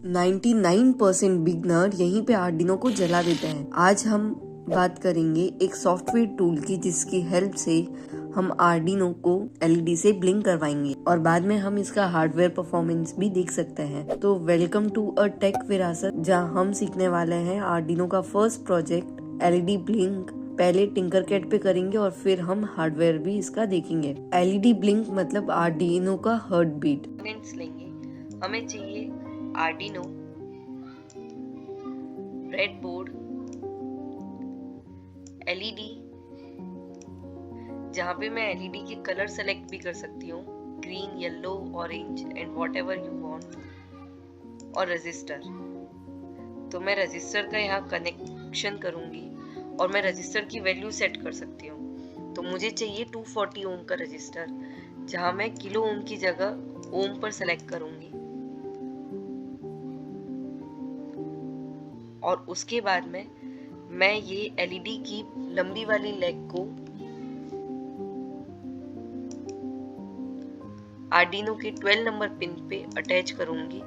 99% beginner यहीं पे Arduino को जला देते हैं। आज हम बात करेंगे एक सॉफ्टवेयर टूल की जिसकी हेल्प से हम आर्डिनो को एलईडी से ब्लिंक करवाएंगे और बाद में हम इसका हार्डवेयर परफॉर्मेंस भी देख सकते हैं। तो वेलकम टू अ टेक विरासत, जहां हम सीखने वाले हैं आर्डिनो का फर्स्ट प्रोजेक्ट एलईडी ब्लिंक। पहले टिंकरकैड पे करेंगे और फिर हम हार्डवेयर भी इसका देखेंगे। एलईडी ब्लिंक मतलब आर्डिनो का हार्ट बीट। लेंगे, हमें चाहिए आर्डिनो, ब्रेडबोर्ड, एलईडी, जहाँ पे मैं एलईडी के कलर सेलेक्ट भी कर सकती हूँ, green, yellow, orange and whatever you want, और रजिस्टर। तो मैं रजिस्टर का यहाँ कनेक्शन करूंगी और मैं रजिस्टर की वैल्यू सेट कर सकती हूँ। तो मुझे चाहिए 240 ओम का रजिस्टर, जहाँ मैं किलो ओम की जगह ओम पर सेलेक्ट करूंगी। और उसके बाद में मैं ये एलईडी की लंबी वाली लेग को आर्डिनो के 12 नंबर पिन पे अटैच करूंगी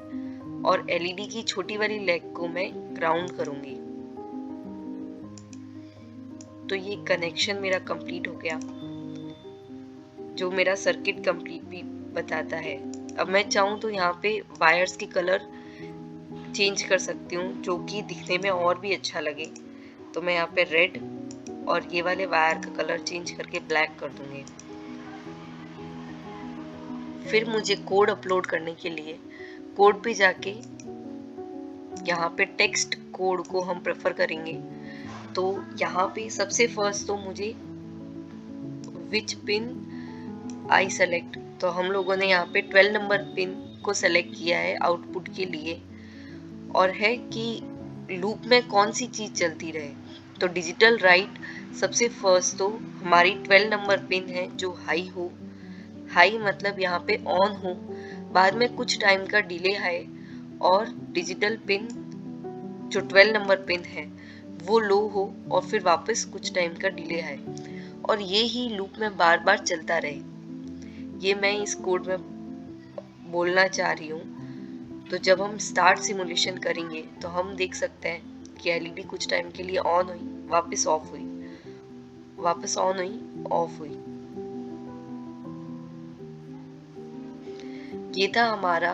और एलईडी की छोटी वाली लेग को मैं ग्राउंड करूंगी। तो ये कनेक्शन मेरा कंप्लीट हो गया, जो मेरा सर्किट कंप्लीट भी बताता है। अब मैं चाहूँ तो यहाँ पे वायर्स की कलर चेंज कर सकती हूँ, जो कि दिखने में और भी अच्छा लगे। तो मैं यहाँ पे रेड और ये वाले वायर का कलर चेंज करके ब्लैक कर दूंगी। फिर मुझे कोड अपलोड करने के लिए कोड पे जाके यहाँ पे टेक्स्ट कोड को हम प्रेफर करेंगे। तो यहाँ पे सबसे फर्स्ट तो मुझे विच पिन आई सेलेक्ट, तो हम लोगों ने यहाँ पे 12 नंबर पिन को सेलेक्ट किया है आउटपुट के लिए, और है कि लूप में कौन सी चीज चलती रहे। तो डिजिटल राइट सबसे फर्स्ट तो हमारी 12 नंबर पिन है जो हाई हो। हाई मतलब यहाँ पे ऑन हो, बाद में कुछ टाइम का डिले है, और डिजिटल पिन जो 12 नंबर पिन है वो लो हो और फिर वापस कुछ टाइम का डिले है, और ये ही लूप में बार बार चलता रहे। ये मैं इस कोड में बोलना चाह रही हूँ। तो जब हम स्टार्ट सिमुलेशन करेंगे तो हम देख सकते हैं कि एलईडी कुछ टाइम के लिए ऑन हुई, वापस ऑफ हुई, वापस ऑन हुई, ऑफ हुई। ये था हमारा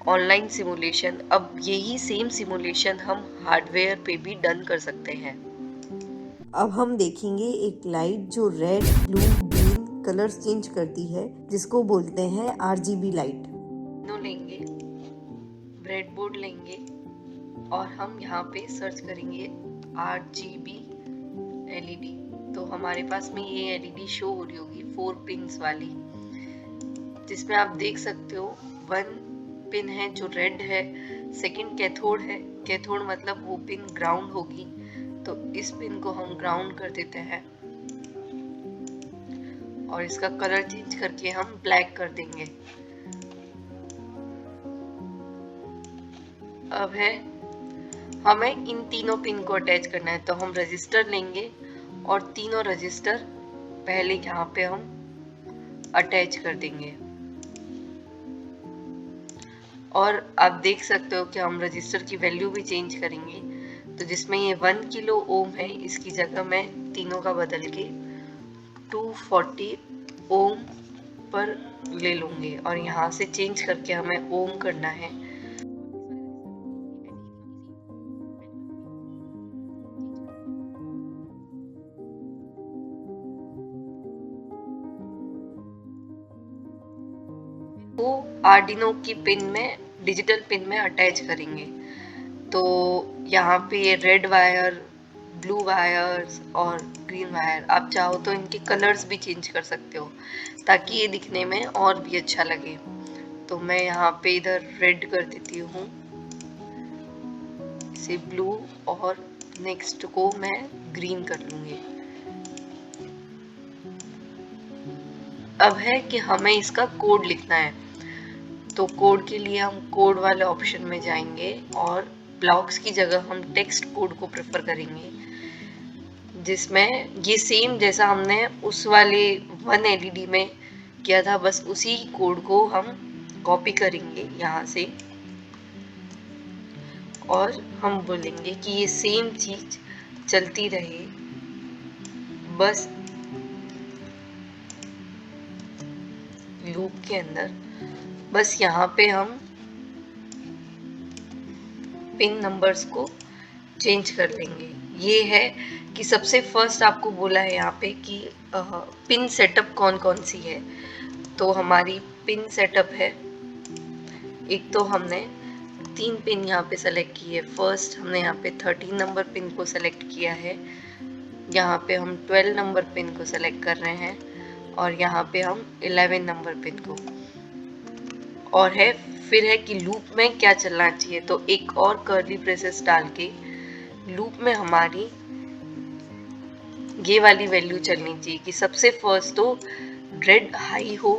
ऑनलाइन सिमुलेशन। अब यही सेम सिमुलेशन हम हार्डवेयर पे भी डन कर सकते हैं। अब हम देखेंगे एक लाइट जो red, blue, green colours change करती है, जिसको बोलते हैं आरजीबी लाइट। लेंगे, ब्रेडबोर्ड लेंगे और हम यहाँ पे सर्च करेंगे RGB एलईडी। तो हमारे पास में ये एलईडी शो हो रही होगी 4 पिन्स वाली, जिसमें आप देख सकते हो 1 पिन है जो रेड है, सेकंड कैथोड है। कैथोड मतलब वो पिन ग्राउंड होगी, तो इस पिन को हम ग्राउंड कर देते हैं और इसका कलर चेंज करके हम ब्लैक कर देंगे। अब है हमें इन तीनों पिन को अटैच करना है, तो हम रजिस्टर लेंगे और तीनों रजिस्टर पहले यहाँ पे हम अटैच कर देंगे। और आप देख सकते हो कि हम रजिस्टर की वैल्यू भी चेंज करेंगे। तो जिसमें ये 1 किलो ओम है, इसकी जगह मैं तीनों का बदल के 240 ओम पर ले लूंगी और यहाँ से चेंज करके हमें ओम करना है। वो आर्डिनो की पिन में, डिजिटल पिन में अटैच करेंगे। तो यहाँ पे रेड वायर, ब्लू वायर्स और ग्रीन वायर, आप चाहो तो इनके कलर्स भी चेंज कर सकते हो ताकि ये दिखने में और भी अच्छा लगे। तो मैं यहाँ पे इधर रेड कर देती हूँ, इसे ब्लू, और नेक्स्ट को मैं ग्रीन कर लूंगी। अब है कि हमें इसका कोड लिखना है। तो कोड के लिए हम कोड वाले ऑप्शन में जाएंगे और ब्लॉक्स की जगह हम टेक्स्ट कोड को प्रेफर करेंगे, जिसमें ये सेम जैसा हमने उस वाले 1 एलईडी में किया था, बस उसी कोड को हम कॉपी करेंगे यहाँ से और हम बोलेंगे कि ये सेम चीज चलती रहे, बस लूप के अंदर। बस यहाँ पे हम पिन नंबर्स को चेंज कर लेंगे। ये है कि सबसे फर्स्ट आपको बोला है यहाँ पे कि पिन सेटअप कौन कौन सी है। तो हमारी पिन सेटअप है, एक तो हमने 3 पिन यहाँ पे सेलेक्ट की है। फर्स्ट हमने यहाँ पे 13 नंबर पिन को सेलेक्ट किया है, यहाँ पे हम 12 नंबर पिन को सेलेक्ट कर रहे हैं, और यहाँ पे हम 11 नंबर पिन को। और है फिर है कि लूप में क्या चलना चाहिए, तो एक और कर्ली ब्रेसेस डाल के लूप में हमारी ये वाली वैल्यू चलनी चाहिए कि सबसे फर्स्ट तो रेड हाई हो,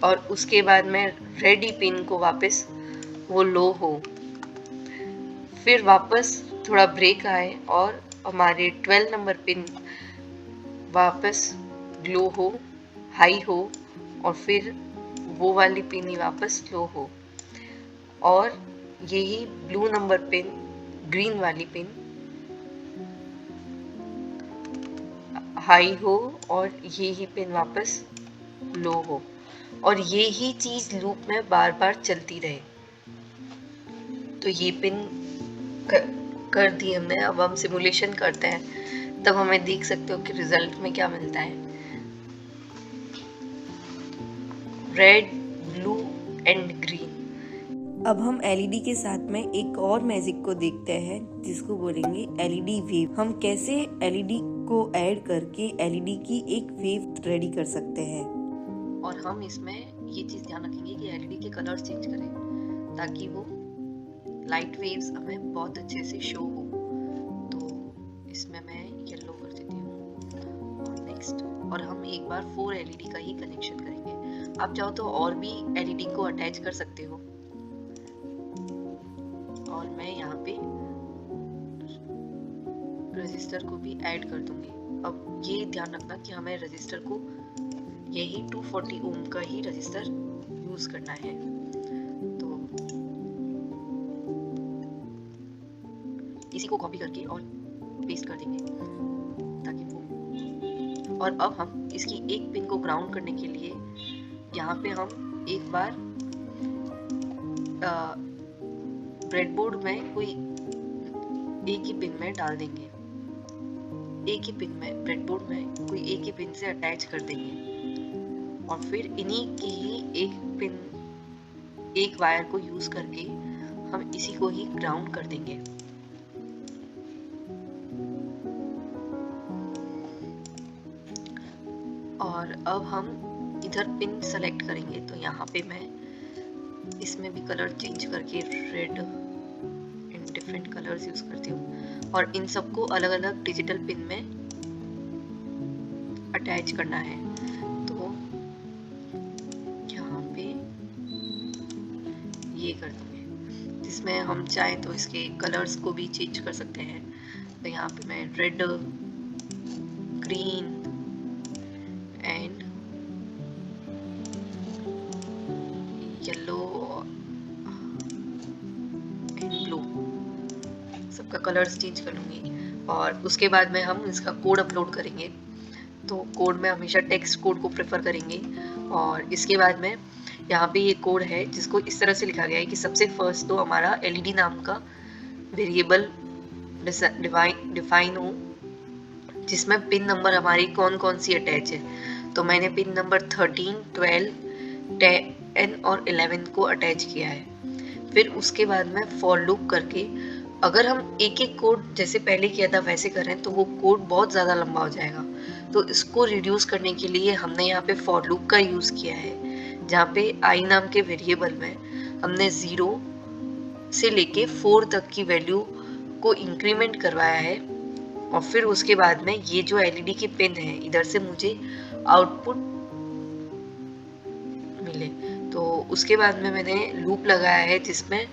और उसके बाद में रेड ही पिन को वापस वो लो हो, फिर वापस थोड़ा ब्रेक आए और हमारे 12 नंबर पिन वापस लो हो, हाई हो, और फिर वो वाली पिन ही वापस लो हो, और यही ब्लू नंबर पिन, ग्रीन वाली पिन हाई हो, और ये ही पिन वापस लो हो, और ये ही चीज लूप में बार बार चलती रहे। तो ये पिन कर दी हमने। अब हम सिमुलेशन करते हैं, तब हमें देख सकते हो कि रिजल्ट में क्या मिलता है। Red, blue and green. अब हम एलईडी के साथ में एक और मैजिक को देखते हैं, जिसको बोलेंगे एलईडी वेव। हम कैसे एलईडी को ऐड करके एलईडी की एक वेव रेडी कर सकते हैं। और हम इसमें ये चीज ध्यान रखेंगे कि एलईडी के कलर्स चेंज करें, ताकि वो लाइट वेव्स हमें बहुत अच्छे से शो हो। तो इसमें मैं येलो कर देती हूँ, और नेक्स्ट, और हम एक बार 4 एलईडी का ही कनेक्शन करेंगे। आप चाहो तो और भी एलईडी को अटैच कर सकते हो, और मैं यहाँ पे रजिस्टर को भी ऐड कर दूंगी। अब ये ध्यान रखना कि हमें रजिस्टर को यही 240 ओम का ही रजिस्टर यूज करना है। तो इसी को कॉपी करके और पेस्ट कर देंगे ताकि वो। और अब हम इसकी एक पिन को ग्राउंड करने के लिए यहाँ पे हम एक बार ब्रेडबोर्ड में कोई एक ही पिन में डाल देंगे, एक ही पिन में ब्रेडबोर्ड में कोई एक ही पिन से अटैच कर देंगे, और फिर इन्हीं की ही एक पिन, एक वायर को यूज करके हम इसी को ही ग्राउंड कर देंगे। और अब हम इधर पिन सेलेक्ट करेंगे, तो यहाँ पे मैं इसमें भी कलर चेंज करके red in different colours use करती हूँ, और इन सबको अलग अलग डिजिटल पिन में अटैच करना है। तो यहाँ पे ये कर दूंगे, जिसमें हम चाहें तो इसके कलर्स को भी चेंज कर सकते हैं। तो यहाँ पे मैं red, green and yellow and blue सबका कलर्स चेंज कर लूंगी। और उसके बाद में हम इसका कोड अपलोड करेंगे। तो कोड में हमेशा टेक्स्ट कोड को प्रेफर करेंगे, और इसके बाद में यहाँ पे ये कोड है जिसको इस तरह से लिखा गया है कि सबसे फर्स्ट तो हमारा एलईडी नाम का वेरिएबल डिफाइन हो, जिसमें पिन नंबर हमारी कौन कौन सी अटैच है। तो मैंने पिन नंबर 13, 12, 10 और 11 को अटैच किया है। फिर उसके बाद में फॉर लूप करके, अगर हम एक एक कोड जैसे पहले किया था वैसे करें तो वो कोड बहुत ज़्यादा लंबा हो जाएगा। तो इसको रिड्यूस करने के लिए हमने यहाँ पे फॉर लूप का यूज़ किया है, जहाँ पे आई नाम के वेरिएबल में हमने 0 से लेके 4 तक की वैल्यू को इंक्रीमेंट करवाया है। और फिर उसके बाद में ये जो एलईडी की पिन है, इधर से मुझे आउटपुट मिले। तो उसके बाद में मैंने लूप लगाया है, जिसमें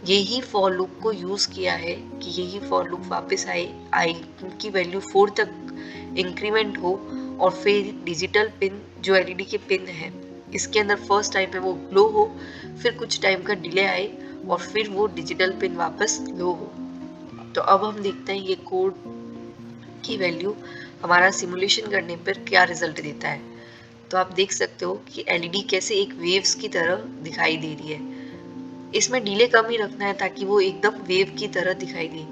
यही फॉर लूप को यूज किया है कि यही फॉर लूप वापस आई की वैल्यू 4 तक इंक्रीमेंट हो, और फिर डिजिटल पिन जो एलईडी के पिन है इसके अंदर फर्स्ट टाइम पे वो ग्लो हो, फिर कुछ टाइम का डिले आए, और फिर वो डिजिटल पिन वापस लो हो। तो अब हम देखते हैं ये कोड की वैल्यू हमारा सिमुलेशन करने पर क्या रिजल्ट देता है। तो आप देख सकते हो कि एलईडी कैसे एक वेव्स की तरह दिखाई दे रही है। इसमें डिले कम ही रखना है ताकि वो एकदम वेव की तरह दिखाई दे।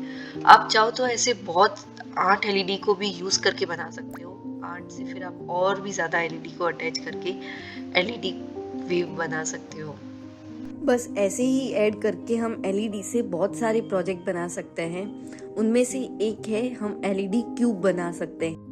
आप चाहो तो ऐसे बहुत 8 एलईडी को भी यूज करके बना सकते हो। 8 से फिर आप और भी ज्यादा एलईडी को अटैच करके एलईडी वेव बना सकते हो। बस ऐसे ही ऐड करके हम एलईडी से बहुत सारे प्रोजेक्ट बना सकते हैं। उनमें से एक है हम एलईडी क्यूब बना सकते हैं।